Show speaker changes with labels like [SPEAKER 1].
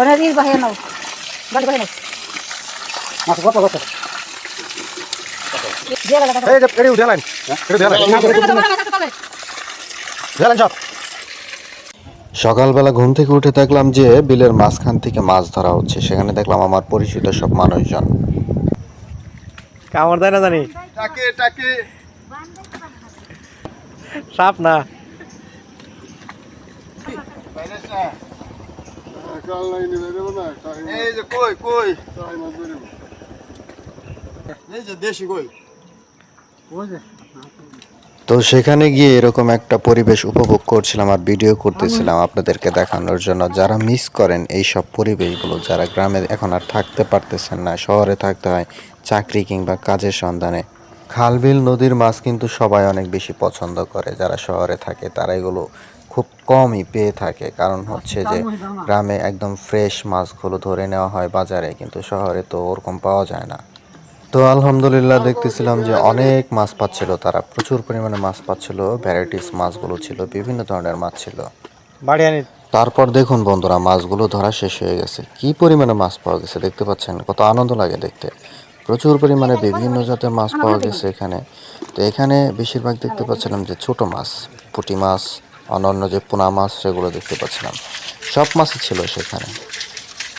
[SPEAKER 1] ওরে দিল বাহে নাও বাড়ি বাহে নাও মাছ কত কত দিয়ে গেল
[SPEAKER 2] এই যে এড়ি উঠে লাইন এড়ি উঠে লাইন সব। সকালবেলা ঘুম থেকে উঠে দেখলাম যে বিলের মাঝখান থেকে মাছ ধরা হচ্ছে। সেখানে দেখলাম আমার পরিচিত সব মানুষজন।
[SPEAKER 3] কামড় দেয় না জানি
[SPEAKER 2] টাকে টাকে
[SPEAKER 3] সাপ না
[SPEAKER 2] এই যে কই কই এই যে দেশি কই। তো সেখানে গিয়ে এরকম একটা পরিবেশ উপভোগ করছিলাম আর ভিডিও করতেছিলাম আপনাদেরকে দেখানোর জন্য। যারা মিস করেন এই সব পরিবেশগুলো, যারা গ্রামে এখন আর থাকতে পারতেছেন না, শহরে থাকতে হয় চাকরি কিংবা কাজের সন্ধানে, খাল বিল নদীর মাছ কিন্তু সবাই অনেক বেশি পছন্দ করে। যারা শহরে থাকে তারা এগুলো খুব কমই পেয়ে থাকে, কারণ হচ্ছে যে গ্রামে একদম ফ্রেশ মাছগুলো ধরে নেওয়া হয় বাজারে, কিন্তু শহরে তো ওরকম পাওয়া যায় না। তো আলহামদুলিল্লাহ দেখতেছিলাম যে অনেক মাছ পাচ্ছিল, তারা প্রচুর পরিমাণে মাছ পাচ্ছিল, ভ্যারাইটিস মাছগুলো ছিল, বিভিন্ন ধরনের মাছ ছিল।
[SPEAKER 3] বাড়ি আনি
[SPEAKER 2] তারপর দেখুন বন্ধুরা, মাছগুলো ধরা শেষ হয়ে গেছে। কি পরিমাণে মাছ পাওয়া গেছে দেখতে পাচ্ছেন, কত আনন্দ লাগে দেখতে। প্রচুর পরিমাণে বিভিন্ন জাতের মাছ পাওয়া গেছে এখানে। তো এখানে বেশিরভাগ দেখতে পাচ্ছিলাম যে ছোট মাছ, পুঁটি মাছ, অন্যান্য যে পোনা মাছ সেগুলো দেখতে পাচ্ছিলাম। সব মাছই ছিল সেখানে।